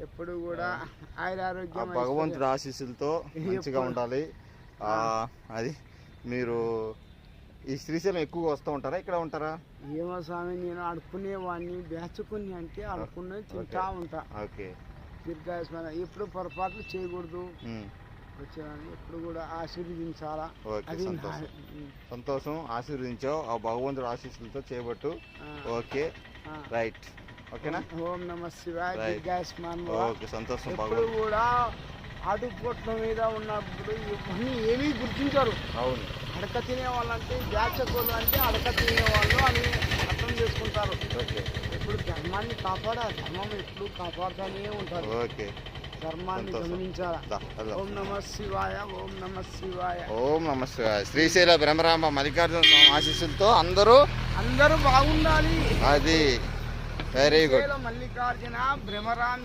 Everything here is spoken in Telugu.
ఎప్పుడు కూడా ఆయురారోగ్యం భగవంతుడి ఆశీస్సులతో మంచిగా ఉండాలి. అది మీరు ఈ శ్రీశైలం ఎక్కువగా వస్తూ ఉంటారా, ఇక్కడ ఉంటారా? ఏమో స్వామి, నేను అడుక్కునేవాడిని, బేచుకుని అంటే అడుక్కునే తింటా ఉంటా. ఓకే. దీర్ఘాయుష్మాన్ ఎప్పుడు పొరపాట్లు చేయకూడదు. వచ్చేవాడిని ఎప్పుడు కూడా ఆశీర్వదించాలా. అది సంతోషం, ఆశీర్వదించావు. ఆ భగవంతుడి ఆశీస్సులతో చేయబట్టు. Okay, right. ఓకేనా? ఓం నమ శివాయ. దీర్ఘాయుష్మాన్. ఓకే, సంతోషం. ఎప్పుడు కూడా అడుగుపోట్ల మీద ఉన్నప్పుడు ఇవన్నీ ఏమీ గుర్తించారు. అవును, అడక తినే వాళ్ళంటే యాచకులు అంటే అడక తినే వాళ్ళు అని అర్థం చేసుకుంటారు. ఇప్పుడు ధర్మాన్ని కాపాడాలి, ధర్మం ఎప్పుడు కాపాడుతూనే ఉంటారు. ఓకే, ధర్మాన్ని గమనించాలా. ఓం నమ శివాయ. ఓం నమ శివాయ. ఓం నమ శివాయ. శ్రీశైల బ్రహ్మరాంబ మల్లికార్జున స్వామి ఆశీస్సులతో అందరూ బాగుండాలి. అది వెరీ గుడ్. మల్లికార్జున భ్రమరాంబ